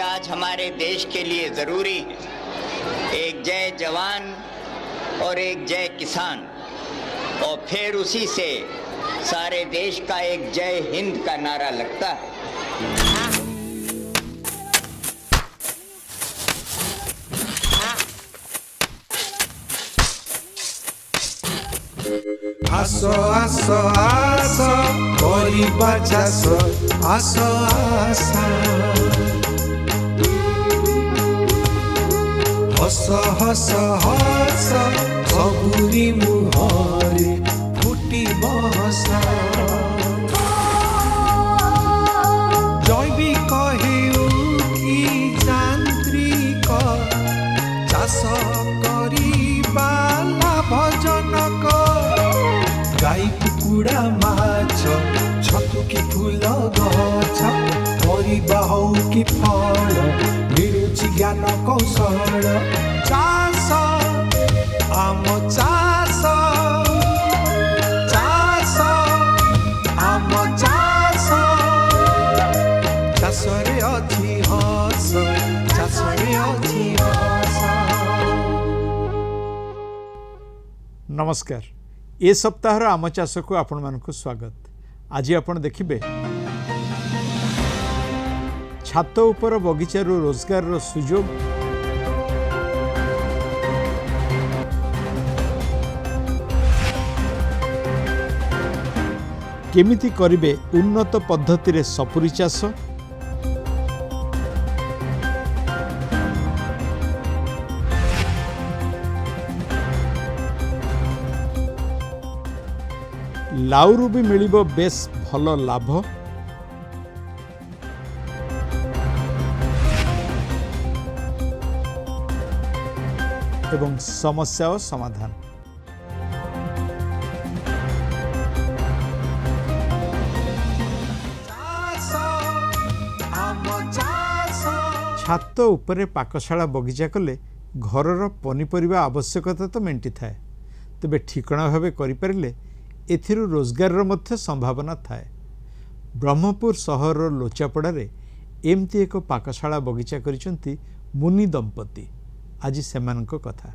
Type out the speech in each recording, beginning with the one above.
आज हमारे देश के लिए ज़रूरी है। एक जय जवान और एक जय किसान, और फिर उसी से सारे देश का एक जय हिंद का नारा लगता है। आसो आसो आसो करिबा चाष आसो आसो हस हस हस सबुरी मुहरे फुटिब हस जैविक हेउ कि जांत्रिक चाष करिबा लाभजनक गाई कुकुड़ा माछ छतु कि फूल गछ परिबा हौ कि फल मिलुछि ज्ञान कौशल चाष आम चाष चाष आम चाष चाषरे अछि हस चाषरे अछि हस। नमस्कार, ए सप्ताहर आम चाष को आपण मानक स्वागत। आज आपण देखिबे छात उपर बगीचार रोजगार सुजोग, केमिति करिबे उन्नत पद्धति रे सपुरी चाष, लाउरू भी मिलिबो बेस भल लाभ, एवं समस्या और समाधान। छात उपरे पाकशाला बगीचा कले घरर पनीपरिबा आवश्यकता तो मेंटी थाए, तेबे ठिकणा भावे करि परिले एथिरु रोजगार मध्य संभावना थाए। ब्रह्मपुर सहर लोचापड़ारे एमती एक पाकशाला बगीचा करिसंती मुनि दंपति। आज सेमानक कथा।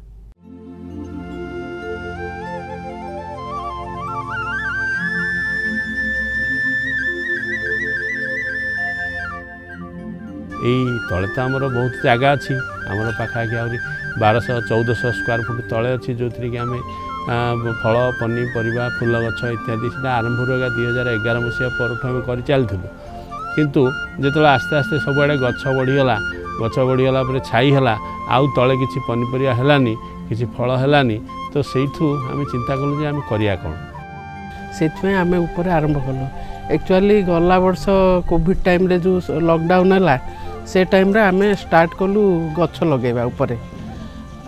यही तले तो आमर बहुत जगह अच्छी आमर पाखापाखि आहरी 1200-1400 स्क्वायर फुट तले अच्छी जो थी कि आम फल पनीपरिया फूल गछ इत्यादि से आरंभ होगा 2011 मसीहा पर आम कर चलूँ, किंतु जो आस्ते आस्ते सबुआड़े गछ बढ़ीगला पर छाई है आउ तले किसी पनीपरिया है किसी फल है, तो सेठू आम चिंता कलु जे आम करिया कौन से आम ऊपर आरंभ कलु। एक्चुअली गला वर्ष कोविड टाइम रे जो लॉकडाउन है से टाइम रे आम स्टार्ट कलु गछ लगेबा ऊपर।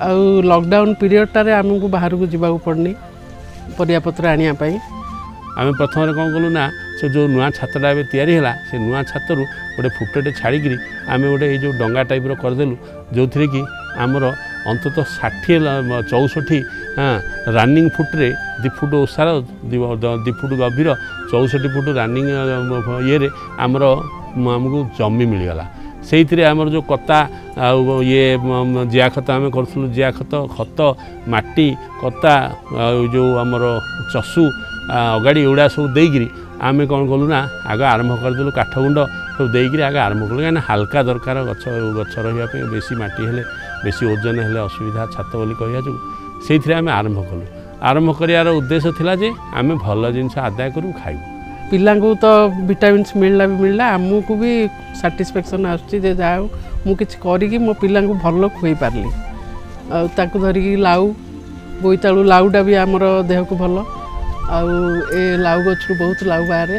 आउ लॉकडाउन पीरियड टारे आमको बाहर को जावाक पड़नी परियापत्र आनिया पाई। आम प्रथम कौन कलु ना से जो नुआ छातटा ए तैयारी है से नुआ छातर गोटे फुटटे छाड़ी आम गोटे जो डंगा टाइप करदेलु जो थी कि आमर अंतत 60-64 रनिंग फुट्रे 2 फुट ओसार 2 फुट गभीर 64 फुट रनिंग ये आमर आमको जमी मिलगला। से आमर जो कता ये जिया खत आम करूँ जिया खत माटी कता जो आमर चषु अगाड़ी एगुड़ा सब देकरी आम कौन कलु ना आग आरंभ करदेलु काठगुंड सब देकरी आग आरंभ कलु कहीं हाल्का दरकार गछ रही बेसी माटी हेले बेसी ओजन हेले असुविधा छात बोली कहवा जो से आम आरंभ कलु। आरंभ कर उद्देश्य थिला जे आम भल जिनस आदाय करूँ खाइबू। पिला तो विटामिन्स मिलला आमको भी साटिस्फैक्शन आसुचे जाओ मुझे करी मो पिला भल खुई पार्ली। ताकू धरिकी लाउ बोईतालु लाउटा भी आमर देह को भल आउ ए लाउ गचरू बहुत लाउ बाहर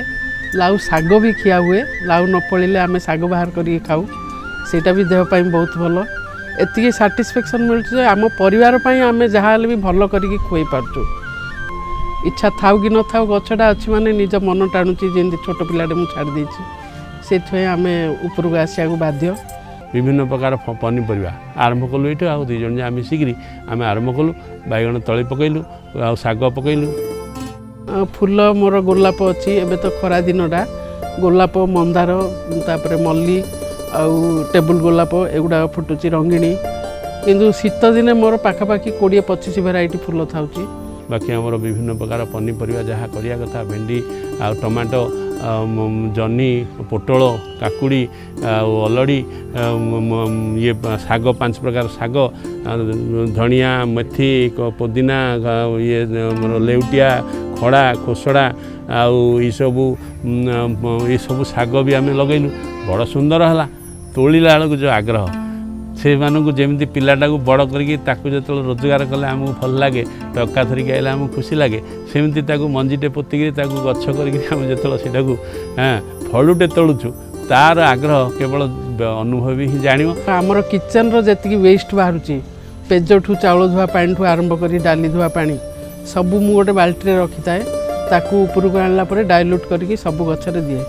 लाउ साग भी खिया हुए लाउ न पड़े आम साग बाहर कर खाऊ सेटा भी देहपाई बहुत भल। एति साटिस्फैक्शन मिलूँ आम परिवार आम जहाँ भी भल करी खुई पार्चु। इच्छा थाउ कि न थाउ गछटा अच्छी माने निज मन टाणुची जमी छोट पिलाटे मुझे छाड़ी से आम उपरको आसिया बाध्य। विभिन्न प्रकार पनीपरिया आरंभ कलु ये आ 2 जन आम मिसिकी आम आरंभ कलु बैगण तली पकईलु आ साग पकईलु। फूल मोर गोलाप अच्छी एबे तो खरा दिनटा गोलाप मंदार तापर मल्ली टेबुल गोलाप एगुड़ा फुटुची रंगिणी किंतु शीत दिने मोर पाखापाखि 20-25 भेराइटी फुल था। बाकी आमर विभिन्न प्रकार पनीपरिया जहाँ करिया कथा भेंडी आ टमाटो जन्नी पोटल काकुड़ी अलड़ी ये शाग 5 प्रकार शाग धनिया मेथी पुदीना ये लेउटिया खड़ा खोसड़ा आउ सब शाग भी आम लगेलु बड़ सुंदर है। तोड़ा बेलू जो आग्रह से मानू जमी पिलाटा को बड़ करके जो रोजगार कले आमको भल लगे टका धरिक आइले आमको खुशी लगे सेमती मंजीटे पोतिक गछ कर फलुटे तोलुचु तार आग्रह केवल अनुभवी ही जान। आमर किचन री वेस्ट बाहर पेजठू चाउल धुआ पानी ठू आरंभ कर डाली धुआ पानी सबू मु गोटे बाल्टी रखी थाए ताकू उपरको आणला परे डाइल्यूट करके सब गछरे दिए।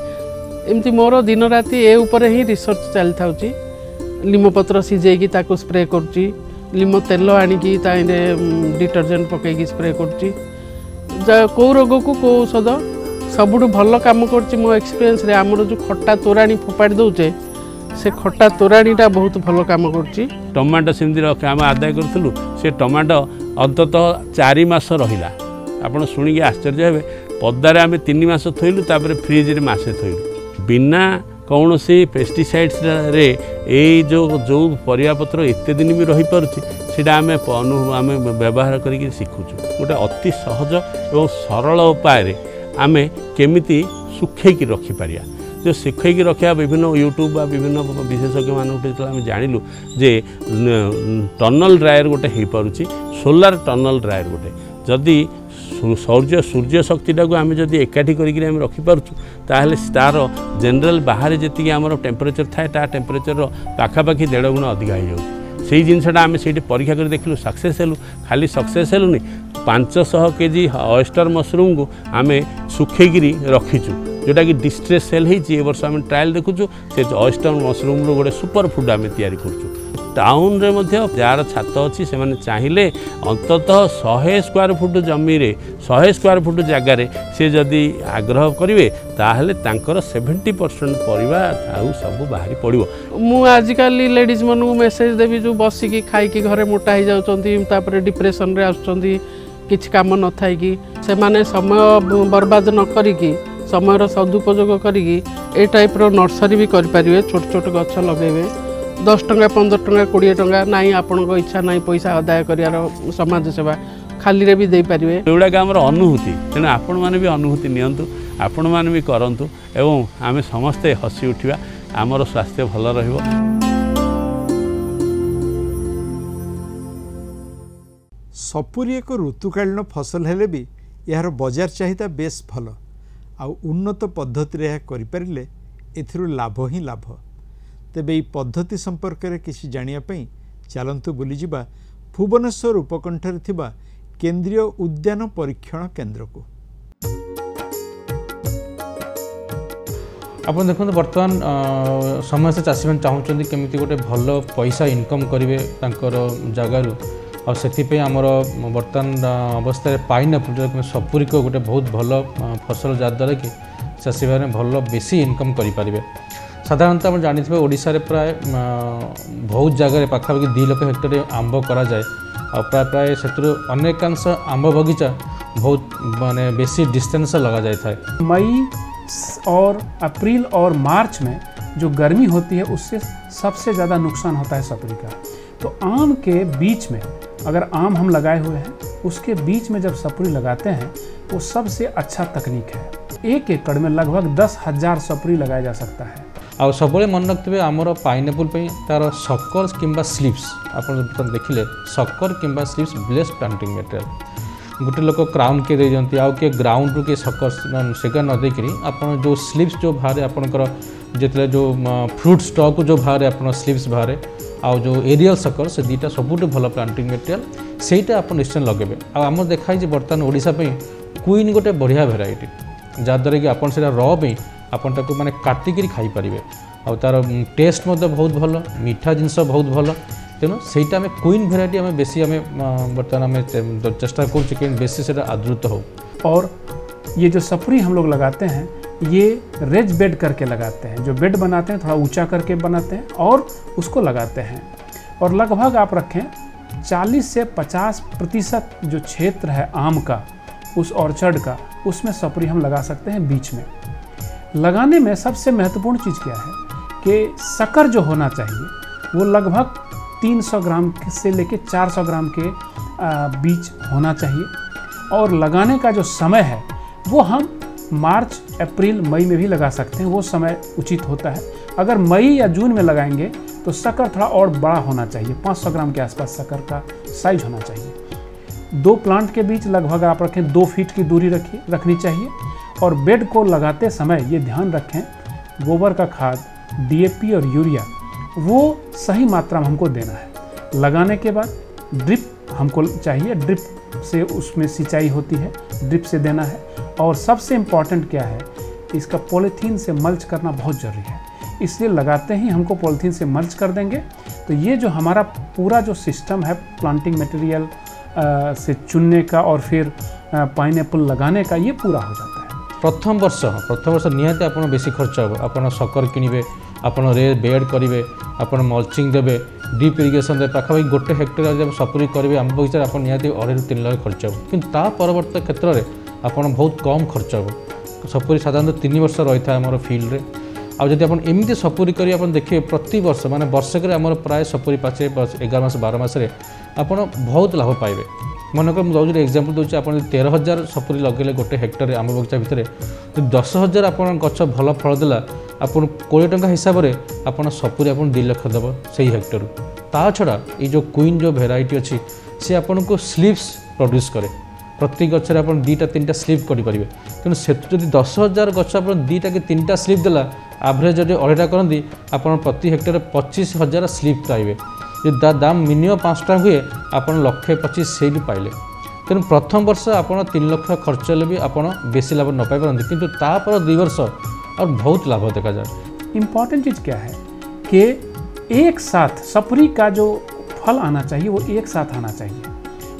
एमती मोर दिन राति ए ऊपर ही रिसर्च चली थाउची। लीम पत्र सिझेकी ताकू स्प्रे करुच्ची लीम तेल आनिकी ताइने डिटर्जेंट पकईकी स्प्रे करुच्ची कौ रोग को कौ औषध सबुठु भल काम करची। मो एक्सपीरियंस रे आमर जो खट्टा तोराणी फोपाड़ी दौचे से खट्टा तोराणीटा बहुत भल काम करची। टमाटो सेमती रखे आम आदाय करूँ से टमाटो अंततः 4 मास रहिला आपण शुणिकी आश्चर्य हे पदारे आम 3 मास थोइलु तापर फ्रिज रे मासे थोइलु बिना कौन से पेस्टिसाइड्स रे ए जो परिवापत्र एत दिन भी रही पारुछि सेटा आम आम व्यवहार करके शिखुचु। गोटे अति सहज और सरल उपाय आम केमिति सुखेकी रखिपारिया जो शिखेकी रखा विभिन्न यूट्यूब बा विभिन्न विशेषज्ञ मानक आम जानिलु जे टनल ड्रायर गोटे हो पारुछि सोलार टनल ड्रायर गोटे जदि सूर्य शक्तिटा को आम जब एकाठी करें रखिपुँ ताहले तार जनरल बाहर जी आम टेम्परेचर थाए ता टेम्परेचर पाखापाखि 1.5 गुण अधिक हो जाए से जिनसा आम से परीक्षा कर देखलु सक्सेस हेलु खाली सक्सेस हेलुनी 500 केजी ऑयस्टर मशरूम को आम सुखेकी रखीचु जोटा कि डिस्ट्रेस सेल होती वर्ष आम ट्रायल देखुचु से ऑयस्टर मशरूम रो गोटे सुपर फूड आम तैयारी करूँ। टाउन रे मध्य जार छात अच्छी से चाहिए अंततः 100 स्क्वायर फुट जमी 100 स्क्वायर फुट जगार से जदि आग्रह करेंगे ताहले तांकर 70% परिवा आउ सब बाहरी पड़ो। मु आजिकल लेडीज मन को मेसेज देवी जो बसिकी खाई घरे मोटा हो जाऊँच डिप्रेशन रे आसुँच किछि काम न थाई कि से माने समय बर्बाद न करिकी समय सदुपयोग करिकी ए टाइप रो नर्सरी भी करि परिवे छोट छोट गछ लगेबे 10 टंका 15 टंका 20 टंका नाई आपण को इच्छा नाई पैसा आदाय करियार समाज सेवा खाली रे भी दे परिवे एउडा का हमर अनुभूति तेना आपण माने भी अनुभूति नियंतु आपण माने भी करंतु एवं आमे समस्त हसी उठिबा हमर स्वास्थ्य भल रहिबो। सपुरी एक ऋतुकालीन फसल हेले भी यार बजार चाहिदा बेस भल आउ उन्नत पद्धति रे करिपारिले एथिरु लाभ ही लाभ। तेबे ई पद्धति संपर्क में किसी जानिया पई चलंतु बुली जिबा भुवनेश्वर उपकंठरे थिबा केंद्रीय उद्यान परीक्षण केंद्र को। आप देखो बर्तमान समस्त चाषी मैंने चाहते केमी गोटे भल पैसा इनकम करेंगे जगार और से आमर बर्तमान अवस्था पाइनएप्पल सपुरी को गोटे बहुत भल फसल जहाद्वारा कि चाषी भाई भल बेसी इनकम करें। साधारणतः आप जानी ओडिशा रे प्राय बहुत जगह पाखापाखि 2 लाख हेक्टर आंब करा जाए और प्राय प्राय से अनेकांश आंब बगीचा बहुत माने बेसी डिस्टेंस लगा जाए था। मई और अप्रैल और मार्च में जो गर्मी होती है उससे सबसे ज़्यादा नुकसान होता है सपुरी का। तो आम के बीच में अगर आम हम लगाए हुए हैं उसके बीच में जब सपुरी लगाते हैं वो सबसे अच्छा तकनीक है। 1 एकड़ में लगभग 10,000 सपुरी लगाया जा सकता है। आ सब मन रखते आमर पाइनएप्पल तार सकर कि स्लीव्स आप देखिले सकर कि स्लीव्स बेस्ट प्लांटिंग मटेरियल गोटे लोक क्राउन के दे दिखती आउ किए ग्राउंड रू किए सकर सेगा न देकरी आप जो स्लीव्स जो बाहर आपंकर जिते जो फ्रूट स्टॉक जो बाहर आप स्लीव्स बाहर आउ जो एरियल सकर से 2टा सबुठ भल प्लांटिंग मटेरियल सेटा आप निश्चय लगे। आम देखाई बर्तमान ओडिशा क्वीन गोटे बढ़िया भेराइटी जहाद्वारा कि आप र भी आपन ताको माने काटिकी खाई पारिबे और तार टेस्ट मत बहुत भल मीठा जिनस बहुत भल तेणु सेटा आम क्वीन भेराइटी आम बेसी आम बर्तमान आम चेष्टा कर बेसी से आदृत हो। और ये जो सपुरी हम लोग लगाते हैं ये रेज बेड करके लगाते हैं। जो बेड बनाते हैं थोड़ा ऊंचा करके बनाते हैं और उसको लगाते हैं। और लगभग आप रखें 40 से 50% जो क्षेत्र है आम का, उस ऑर्चर्ड का, उसमें सपरी हम लगा सकते हैं बीच में। लगाने में सबसे महत्वपूर्ण चीज़ क्या है कि शक्कर जो होना चाहिए वो लगभग 300 ग्राम से लेके 400 ग्राम के बीच होना चाहिए। और लगाने का जो समय है वो हम मार्च, अप्रैल, मई में भी लगा सकते हैं, वो समय उचित होता है। अगर मई या जून में लगाएंगे तो शक्कर थोड़ा और बड़ा होना चाहिए, 500 ग्राम के आसपास शक्कर का साइज होना चाहिए। 2 प्लांट के बीच लगभग आप रखें 2 फीट की दूरी रखनी चाहिए। और बेड को लगाते समय ये ध्यान रखें गोबर का खाद, DAP और यूरिया वो सही मात्रा में हमको देना है। लगाने के बाद ड्रिप हमको चाहिए, ड्रिप से उसमें सिंचाई होती है, ड्रिप से देना है। और सबसे इम्पॉर्टेंट क्या है, इसका पॉलीथीन से मल्च करना बहुत ज़रूरी है। इसलिए लगाते ही हमको पॉलीथीन से मल्च कर देंगे तो ये जो हमारा पूरा जो सिस्टम है प्लांटिंग मटेरियल से चुनने का और फिर पाइनएप्पल लगाने का, ये पूरा हो जाता है। प्रथम वर्ष निहाती आपन बेसी खर्च हो। आपन शक्कर किनिबे, आपन रे बेड करिवे, आपन मल्चिंग देबे, ड्रिप इरिगेशन दे पाखापाखि 1 हेक्टेयर जब सपरी करेंगे आम बगीचार आप निहाती 2.5 ରୁ 3 लाख खर्च हो। किंतु ता परवर्ती क्षेत्र में आपन बहुत कम खर्च हो। सपरी साधारणतः 3 वर्ष रही था आम फिल्ड रे। आ जब आप एमती सपुरी कर देखिए प्रति वर्ष माने वर्षक आम प्राय सपुरी पाचे 11 मास 12 मासरे आपड़ बहुत लाभ पाइबे। मनकर मुझे एग्जांपल दूसरी आप 13,000 सपुरी लगे 1 हेक्टर आम बगीचा भितर 10,000 आप गच भल फल देला आपन 20 टंका हिसाब से आपन सपुरी आप 2 लाख देव से हेक्टर। ता छड़ा ये जो क्वीन जो भेराइटी अच्छी सी आपन को स्लीव्स प्रोड्यूस करे। प्रति गचर आप 2-3टा स्लीव करेंगे। तेणु से 10,000 गच आप 2टा कि 3टा स्लीव देला एवरेज जो 2.5टा करती आप प्रति हेक्टर 25,000 स्लीव पाइबे। जो दाम मिनिमम 5 टका हुए आप 1,25,000 से पाइले। तेणु प्रथम वर्ष आप 3 लाख खर्च हेल्ले भी आप बेसी लाभ न पाई पारती, किंतु तापर 2 वर्ष और बहुत लाभ देखा जाए। इम्पॉर्टेंट चीज़ क्या है कि एक साथ सपरी का जो फल आना चाहिए वो एक साथ आना चाहिए।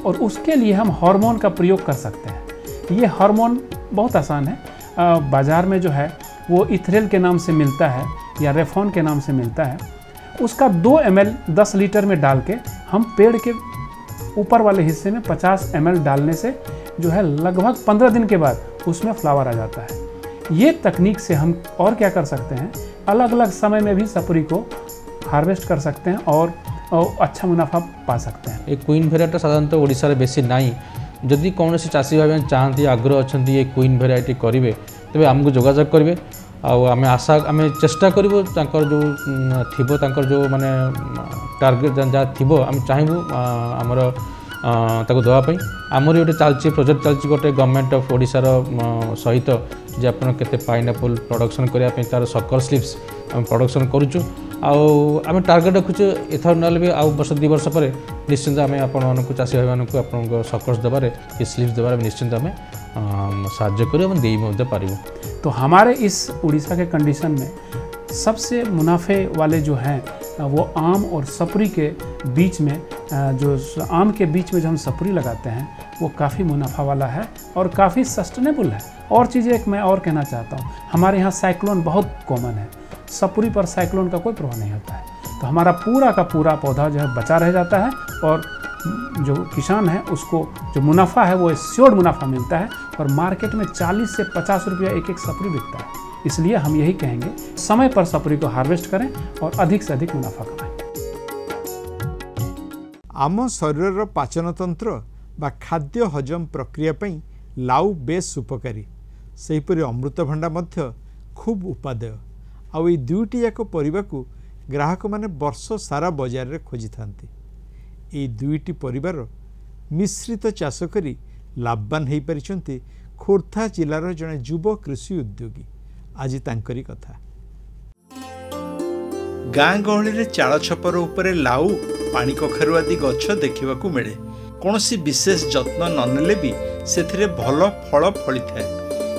और उसके लिए हम हार्मोन का प्रयोग कर सकते हैं। ये हार्मोन बहुत आसान है, बाज़ार में जो है वो इथरेल के नाम से मिलता है या रेफॉन के नाम से मिलता है। उसका 2 ml 10 लीटर में डाल के हम पेड़ के ऊपर वाले हिस्से में 50 ml डालने से जो है लगभग 15 दिन के बाद उसमें फ्लावर आ जाता है। ये तकनीक से हम और क्या कर सकते हैं, अलग अलग समय में भी सपरी को हार्वेस्ट कर सकते हैं और अच्छा मुनाफा पा सकते हैं। ये क्वीन भेराइटी साधारणतः ओडिशा रे बेसी नाई। जदि कौन चाषी भाई चाहती आग्रह अच्छा ये क्वीन भेराइटी करेंगे तेज आमको जोगाजोग करेंगे। आम आशा आम चेष्टा करूँ जो थो जो माने टार्गेट जहाँ थी आम चाहबू आमर देवाई। आमर गोटे चलती प्रोजेक्ट चलती गोटे गवर्नमेंट ऑफ ओडिशार सहित जे आप केते पाइनएप्पल प्रोडक्शन करने तार शक्कर स्लीव्स आम प्रोडक्शन करुचु। आम टार्गेट रखुचु एथर ना भी आउ वर्ष 2 वर्ष पर निश्चिंत आम आपको चाषी भाई मानक आप शक्कर्स देवारे ये स्लीव्स देवारे निश्चिंत आम साहाଯ୍य करूँ। तो हमारे इस उड़ीसा के कंडीशन में सबसे मुनाफे वाले जो हैं वो आम और सपरी के बीच में, जो आम के बीच में जो हम सपरी लगाते हैं वो काफ़ी मुनाफा वाला है और काफ़ी सस्टेनेबल है। और चीज़ एक मैं और कहना चाहता हूँ, हमारे यहाँ साइक्लोन बहुत कॉमन है, सपरी पर साइक्लोन का कोई प्रभाव नहीं होता है। तो हमारा पूरा का पूरा पौधा जो है बचा रह जाता है और जो किसान है उसको जो मुनाफा है वो श्योर मुनाफा मिलता है। और मार्केट में 40 से 50 रुपया एक सपरी बिकता है। इसलिए हम यही कहेंगे समय पर सपरी को हार्वेस्ट करें और अधिक से अधिक मुनाफा कमाएं। आम शरीर पाचन तंत्र बा खाद्य हजम प्रक्रिया पई लाउ बेस उपकारी। सेहीपरि अमृतभंडा मध्य खूब उपादेय। आउ ये 2टी जाक परिबा को ग्राहक माने वर्ष सारा बाजार रे खोजी थांती। ये 2टी परिवार मिश्रित चाष करी लाभवान हो पारिछंती खोर्धा जिलार जड़े युव कृषि उद्योगी। आज तांकरी कथा। गाँ गहली चाल छपर उपरे लाउ पानी कखारु आदि गछ देखा मिले। कौन विशेष जत्न ननेले भी से भल फल फली थाए।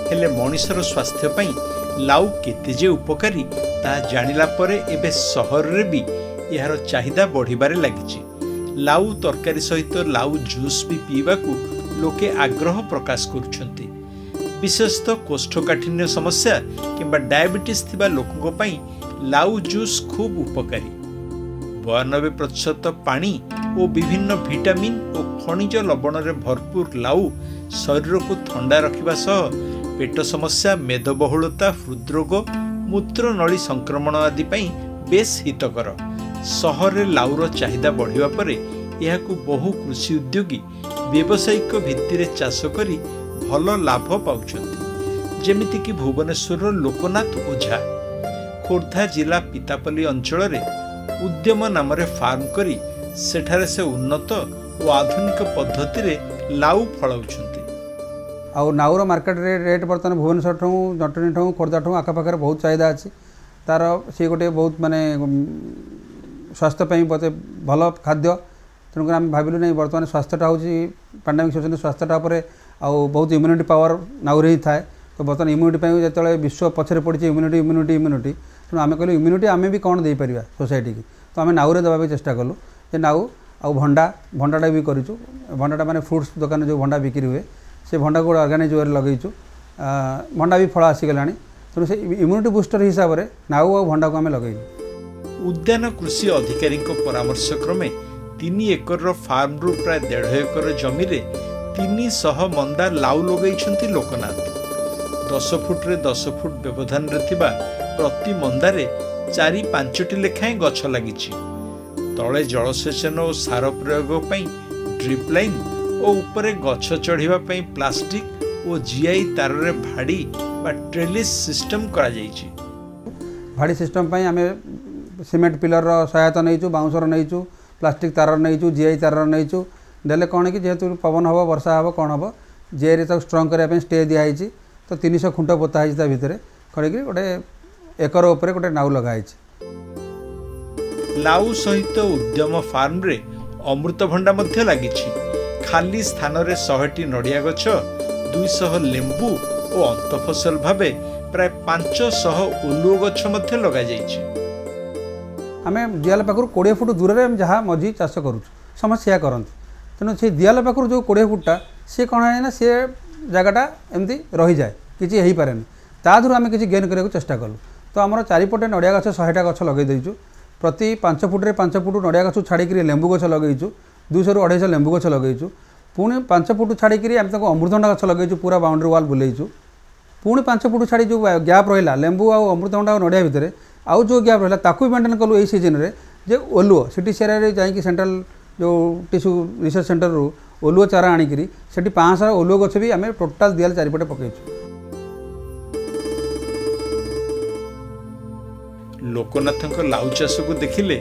हेले मनिषर स्वास्थ्य पई लाउ केते जे उपकारी ता जानिला परे एबे सहर रे भी यार चाहिदा बढ़िबारे लागिछि। लाउ तरकारी सहित लाउ जूस भी पीवाकू लोके आग्रह प्रकाश करुछंती। विशेषतः कोष्ठकाठिन्य समस्या किंबा डायबिटीज थिबा लोकंको पई लाउ जूस खूब उपकारी। 92% पानी और विभिन्न विटामिन और खनिज लवण रे भरपूर लाउ शरीर को ठंडा रखिबा सह पेट समस्या, मेदबहुलता, हृदरोग, मूत्रनली संक्रमण आदि पई बेस हितकर। सहर लाउर चाहिदा बढ़िबा परे यहाकू बहु कृषि उद्योगी व्यावसायिक भित्तिरे चाष करी भल लाभ पाउछन्ति। जेमिति कि भुवनेश्वर लोकनाथ ओझा खोर्धा जिला पितापल्ली अंचल रे उद्यम नाम रे फार्म करी सेठारे से उन्नत और आधुनिक पद्धति रे लाउ फलाउछन्ति। आउ नाउर मार्केट रेट बर्तमान भुवनेश्वर ठूँ, जटणी ठूँ, खोर्धा ठूँ आखपाखे बहुत चाहिदा अच्छी। तार सी गोटे बहुत माने स्वास्थ्य बहुत भल खाद्य। तेणुक आम भाविलु नहीं बर्तमान स्वास्थ्यटा हूँ पैंडेमिक सिचुएसन स्वास्थ्यटा आउ बहुत इम्यूनिटी पावर नाउरे ही थाए। तो बर्तमान इम्यूनिटी जो विश्व पछरे पड़ी इम्यूनिटी तेणु आम कहलु इम्यूनिटी आम भी कौन देपर सोसाइटी की। तो आम नाउरे देवा चेष्टा कलु जे नाउ आउ भंडाटा भी करूँ। भंडाटा माने फ्रुट्स दुकान जो भंडा बिक्री हुए से भंडा को अर्गानिक वे लगेचु। भंडा भी फल आसीगला तेणु से इम्यूनिटी बुस्टर हिसाब से नाउ आ भंडा को आम लगे। उद्यान कृषि अधिकारी परामर्श क्रमे 3 एकर फार्म रु प्राय 1.5 एकर जमी रे 300 मंदा लाउ लगेइछन्ति लोकनाथ। 10 फुट रे 10 फुट व्यवधान रे थिबा प्रति मंदारे 4-5टी लेखाएं गछ लागिछि। तले जलसेचन और सार प्रयोग पई ड्रिप लाइन और ऊपर गछ चढ़िबा पई प्लास्टिक और जीआई तार रे भाड़ी बा ट्रेलिस सिस्टम करा जाइछि। भाड़ी सिस्टम पई आमे सीमेंट पिलर रो सहायता नैचु, बाउंसर नैचु, प्लास्टिक तार नैचु, जीआई तार नैचु। देले कौन कि जेहेतु पवन हम वर्षा हम कौन हम जेरे तक स्ट्रंग करने स्टे दिखाई। तो 300 खुंट पोता है भितर खड़ी गोटे एकर उपर गोटे नाउ लगाई। लाउ सहित उद्यम फार्म रे अमृतभंडा मध्य लागिछि। खाली स्थान रे 100टी नड़िया गछ, 200 लेंबू और अंतफसल भावे प्राय 500 ओलुओ गछ मध्य लगा जाइछि। आमे दियाल पाखरु 20 फुट दूर रे जहाँ मझी चाष करूँ समस्त या करते। तेणु से दियाल पाखरु जो 20 फुटा सी कौन है ना सी जगटा एमती रही जाए किसी हो पारे ता धुर आम किसी गेन करने चेष्टा कलु। तो आमर चारिपटे नड़िया गछ 100टा गछ लगे देचु। प्रति 5 फुट रे 5 फुट नड़िया गछ छाड़ी लेंबू गछ लगेचु। 200 ରୁ 250 लेंबू गछ लगेचु। पुणी 5 फुट छाड़ी अमृतभंडा गछ लगेचु। पूरा बाउंड्री वाल बुलेचु। पुणी 5 फुट छाड़ी जो गैप रहा लेंबू आ अमृतभंडा और नड़िया भितर आउ जो गैप रहा ताकू मेंटेन कलु। यही सीजन रे जे ओलुओ सिटी सेरिया जाइए सेंट्रल जो टिश्यू रिसर्च सेंटर रू ओलुओ चारा आनिकी से 500 ओलुओ गछ भी आम टोटाल दियाल चारिपटे पकईचु। लोकनाथ लाउ चाष को देखिले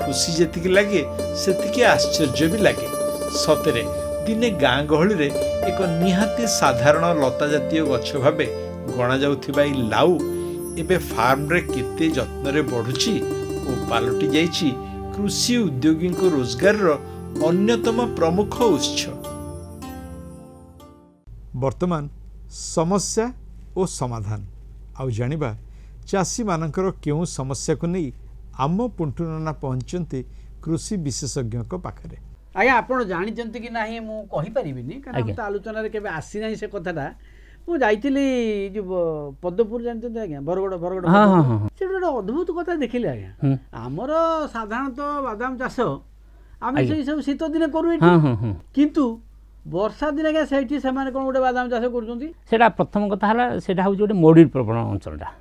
खुशी जेतिकी लगे सेतिकी आश्चर्य भी लगे। सतरे दिने गाँ गहली रे एक निहाती साधारण लता जातीय गछ भावे गणा जाउथिबा ई लाउ एबे फार्म रे केते जत्न रे बढ़ुची और पालटी जाइछि कृषि उद्योगी रोजगार रो अन्यतम प्रमुख उत्स। वर्तमान समस्या और समाधान आउ जानिबा चाषी मानकर केउ समस्या को नहीं आम पुंटू नना पहुंचते कृषि विशेषज्ञ पाखरे। आज्ञा आपण जानी कि ना मु कहि परिबिनी कारण तो आलोचना रे केबे आसी नाही से कथाटा। मु जाइतिली जो पद्मपुर जानते आज्ञा बरगड़ से गोटे अद्भुत कथा देखिले आज्ञा। आमर साधारणतः बादाम चाष आम सब शीत दिन करूँ किंतु वर्षा दिन आज्ञा से गोटे बादाम चाष कर। प्रथम कथा है हूँ गोटे मरुड़ी प्रवण अंचलटा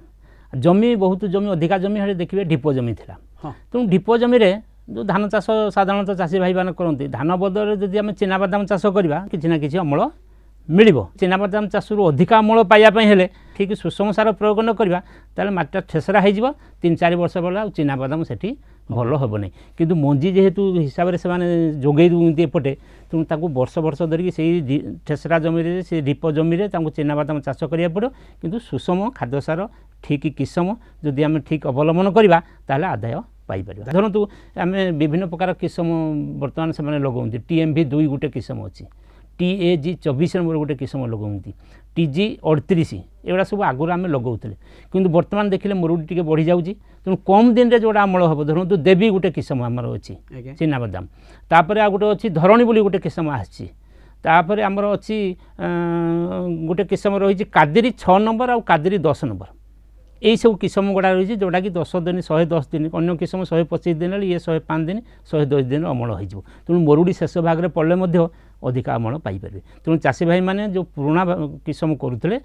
जमी बहुत जमी अधिका जमी देखिए ढीप जमी था। तेणु ढीप जमी जो धान चाष साधारणतः चाषी भाई मैंने करते धान बदल जदि आम चिनाबादाम चाष करवा कि ना कि अमल मिल। चिनाबादाम चाषरू अधिक अमल पाइबापी हेले ठीक सुषम सार प्रयोग न करवा ताले माटीटा ठेसरा हो 3-4 वर्ष बेला चिनाबादाम सेठी भल हे नहीं। किंतु मंजी जेहेतु हिसाब से जोगई दूसरी एपटे तेणु ताकू वर्ष वर्ष धरिकी से ठेसरा जमी से ढीप जमी चिनाबादाम चाष करा पड़ो। किंतु सुषम खाद्य सार ठीक किसम जदि आम ठीक अवलम्बन करवा ताले आदाय पाइपर। धरतु आम विभिन्न प्रकार किसम बर्तमान से लगाते TMV2 गोटे किसम अच्छी TAG 24 नंबर गोटे किसम लगाती TG 38 एगुड़ा सब आगुरी आम लगाऊे। किंतु बर्तमान देखिले मरुड़ी टी बढ़ी जाऊँगी तेणु कम दिन में जोड़ा अमल हम धरतु देवी गोटे किसम आमर अच्छी चिनाबादाम। तापर आ गोटे अच्छी धरणी बोली गोटे किसम आसी तापर आमर अच्छी गोटे किस्म रही कादेरी 6 नंबर और कादेरी 10 नंबर यही सब किस्म गुड़ा रही जोटा कि 10 दिन 110 दिन अन्य किस्म 125 दिन ये 105 दिन 110 दिन अमल हो तेणु मरुड़ी शेष भाग में पड़े अधिक अमल पाइपर तेणु चाषी भाई मैंने जो पुराणा किस्म करुले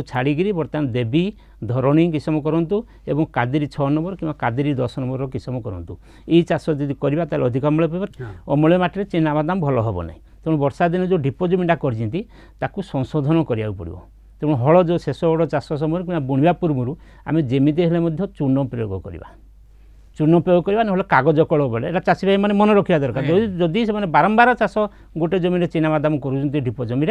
छाड़ी बर्तमान देवी धरणी किस्म करूँ और कादेरी 6 नंबर कि कादेरी 10 नंबर किस्म करूँ यही चाष जब करवा अधिक अमल पाइपर अमल मटी चिनाबादाम भल हम ना तेणु वर्षा दिन जो ढिप जमीटा कर संशोधन करा पड़ो तेणु हल जो शेष बड़ चाष समय कि बुणवा पूर्व आम जमी चून प्रयोग करवा चून प्रयोग करवा ना कागज कल बेले एटा चाषी भाई मैंने मन रखा दरकार जदि से बारंबार चाष गोटे जमी चिनाबादाम कर ढिप जमी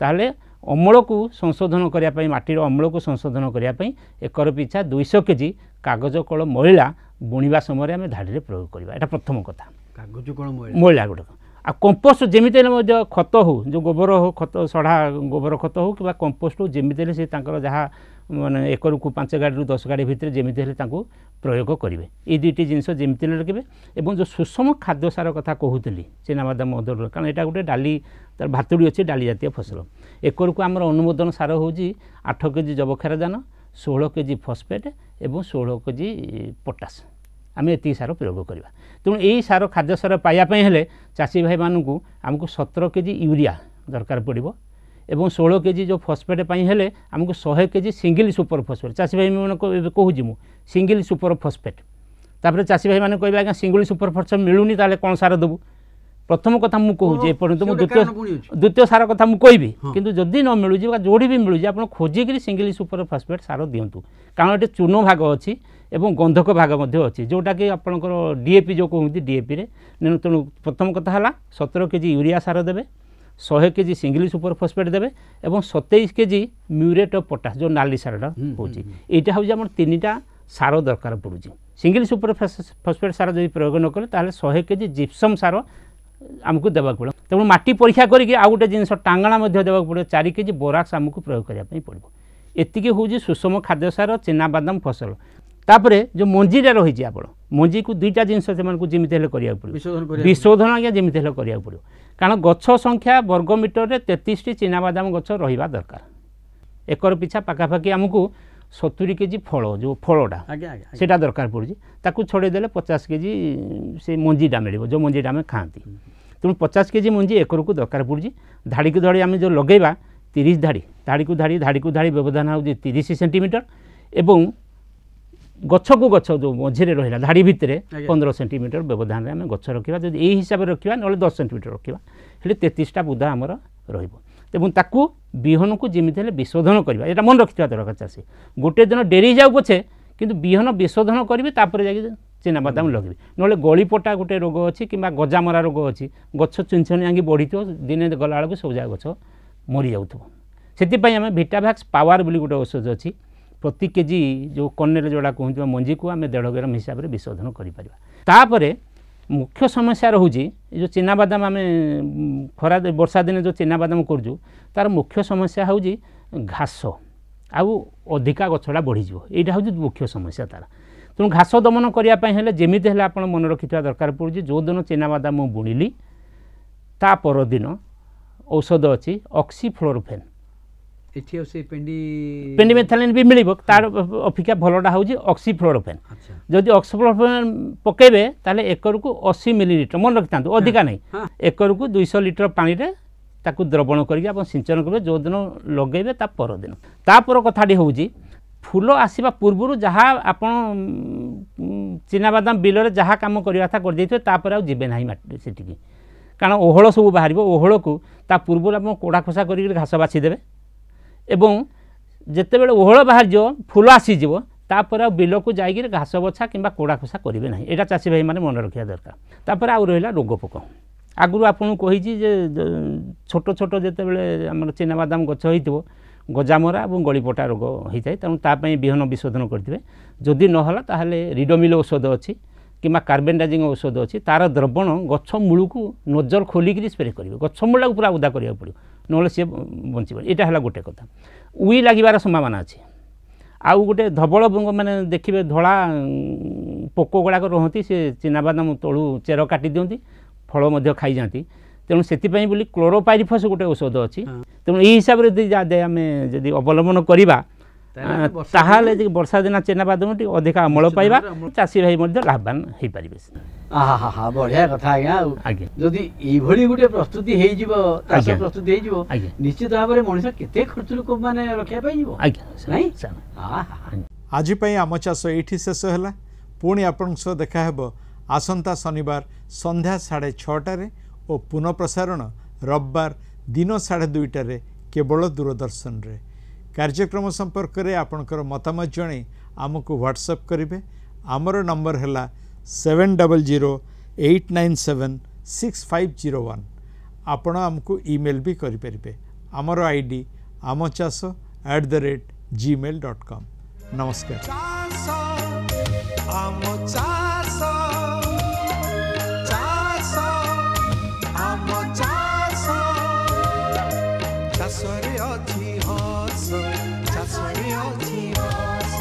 ताहले अमल को संशोधन करने माटीर अमल को संशोधन करने एकर पिछा 200 केजी कागज कल मैला बुणवा समय आम धाड़ी प्रयोग करवा एटा प्रथम कथा कागज कल मैला गोटे आ कंपोस्ट जमीते खत हो जो गोबर हो खत सढ़ा गोबर खत हो कि कंपोस्ट हो जमीते से जहाँ माने एकर को 5 गाड़ी 10 गाड़ी भितर जमीते प्रयोग करेंगे ये दुईटी जिनस जमीते रखिए और जो सुषम खाद्य सार कथा कहूली चिनाबादाम मदर कारण यहाँ गोटे डाली तार भातुड़ी अच्छी डाली जातीय फसल एकर को आमर अनुमोदन सार हूँ 8 केजी जबक्षारजान 16 केजी फस्फेट और 16 केजी पोटास आम ये सार प्रयोग करवा तेणु यही सार खाद्य सार पाइबापे चाषी भाई मानू आमको 17 केजी यूरिया दरकार पड़ो एवं 16 केजी जो फस्फेट हेले आमको 100 केजी सिंगल सुपर फस्फेट चाषी भाई मैं कहूँ मु सिंगल सुपर फस्फेट तापर चाषी भाई मैंने कहे आज्ञा सिंगल सुपर फस्फेट मिलूनी ताले कौन सार देबू प्रथम कथा मुझे कहूँ एपर्यंत मुझे द्वितीय सार कथा मुझे कहबी किंतु जदि न मिलूँ जोड़ी भी मिलूँ आप खोजिकी सिंगल सुपर फस्फेट सार दिंतु कारण ये चून भाग अच्छी एवं गंधक भाग अच्छी जोटा कि आपंकर डीएपी जो कहते डीएपी तेणु प्रथम कथा है 17 केजी यूरिया सार देवे 100 केजी सिंगल सुपर फस्फेट देवे और 27 केजी म्यूरेट ऑफ पोटास जो नाली सारा हो यहाँ हूँ आम 3टा सार दरकार पड़ू सिंगल सुपर फस्फेट सार जब प्रयोग न कले 100 केजी जिप्सम सार आमको देवाक पड़ो तेणु माटी परीक्षा करके आउ गोटे जिन टांगणा देवाक पड़ो 4 केजी बोराक्स आमको प्रयोग करने पड़ो एतिकी हूँ सुषम खाद्य सार चिनाबादाम फसल तापर जो मंजीटा रही आप मंजी को 2टा जिनस जमीते करा पड़ो विशोधन आज्ञा जमीते करा पड़ो कारण गछ संख्या वर्ग मीटर 33टी चिनाबादाम गछ रहा दरकार एकर पिछा पाखापाखि आमको 70 केजी फल जो फलटा से दरकार पड़ी ताकू छड़ेदेले 50 केजी से मंजीटा मिले जो मंजीटा आम खाती तेणु 50 केजी मंजी एकर को दरकार पड़ी धाड़ी को धाड़ी आम जो लगेगा 30 धाड़ी धाड़ी को धाड़ी व्यवधान हो 30 सेंटीमीटर एवं गछ को गछ जो मझे रहा धाड़ी भितर 15 सेंटीमीटर व्यवधान में आम गछ रखा जब यही हिसाब से रखा ना 10 सेंटीमीटर रखा हेल्ले 33टा बुदा आमर रु विहन को जमीते विशोधन करवा यहाँ मन रखा दरकार चाषी गोटे दिन डेरी जाऊ पछे किंतु विहन विशोधन करेंगे तापर जा चिनाबादाम लगे ना गलीपटा गोटे रोग अच्छी कि गजामरा रोग अच्छी गछ चुनछुनी आंगी बढ़ी दिने गला बेलू सब जगह गछ मरी जाऊ से आम भिटाभैक्स पावर बोली गोटे औषध अच्छी प्रति केजी जो कर्नेल जोड़ा कहते मंजी को आम 1.5 ग्राम हिसाब से विशोधन करें मुख्य समस्या रोचे जो चिनाबादाम आम खरा वर्षा दिन जो चिनाबादाम करूँ तार मुख्य समस्या हूँ घास आउ अधिका गछटा बढ़ीज यहाँ हूँ मुख्य समस्या तार तेणु घास दमन करने जमीते आप मन रखि दरकार पड़े जो दिन चिनाबादाम बुणिली ता परदिन औषध अच्छी ऑक्सीफ्लोरोफेन पेंडिमेथालिन भी मिल तार अपेक्षा भलटा हूँ ऑक्सीफ्लोरोफेन जदि ऑक्सीफ्लोरोफेन पकेबे ताले एकर को 80 मिलीलीटर मन रखि था अधिका नहीं एकर को 200 लीटर पानी रे ताकू द्रवण करके सिंचन करेंगे जो दिन लगे ता परदिन तापर कथाटी हूँ फूल आसवा पूर्व जहाँ आपन चिनाबादाम बिल जहाँ कम करवा था कर जीवे ना सेठी कारण ओहल सब बाहर ओहल को ता पूर्व आप कोड़ा खोसा कर घास बाछीदेवे एवं जितेबाला ओहल बाहर जो फूल आसीज तापर बिल को जाकर घास बछा कि कोड़ा खोसा करेंगे ना यहाँ चाषी भाई मैंने मन रखा दरकार तापर आउ रहा रोग पोक आगु आपको कही छोट छोट जितेबाला आम चिनाबादाम गछ हो गजामरा और गलीपटा रोग होता है तेणु तापाई विहन विशोधन करेंगे जदि नहला ताहले रिडोमिल औषध अच्छी कि कार्बेंडाजिंग औषध अच्छी तार द्रवण गछ मूल को नोजल खोलिक स्प्रे करेंगे गछ मूला को पूरा उदा करा पड़ो ना सी बंचब यहाँ है गोटे कथा उई लगिबार संभावना अच्छी आउ गोटे धबल मैंने देखिए धड़ा पोक गुड़ाक रहती से चिनाबादाम तलू चेर काटी दिखती फल खाई जाती तेणु से बोली क्लोरोपाइरिफस गोटे औषध अच्छी तेणु यही हिसाब से आम जब अवलम्बन करवा ताहले वर्षा दिन चेनाबादाम टी अधिका अमल पाइबा चाषी भाई लाभवान हो पारे। हाँ बढ़िया कथा आज्ञा जदि ये गोटे प्रस्तुति प्रस्तुति निश्चित भाव में मनीष केते खर्च लोक मैंने रखा आज आम चाष ये शेष है पुणी आपण देखा आसंता शनिवार संध्या 6:30 और पुनः प्रसारण रविवार दिन 2:30 केवल दूरदर्शन रे। कार्यक्रम संपर्क में आपणकर मतामत जन आमको व्हाट्सएप करेंगे। आमर नंबर है 7008976501। आपण आमको ईमेल भी करें। आमर आईडी amchaso@gmail.com। नमस्कार। चाषरे अछि हस चाषरे अछि हस।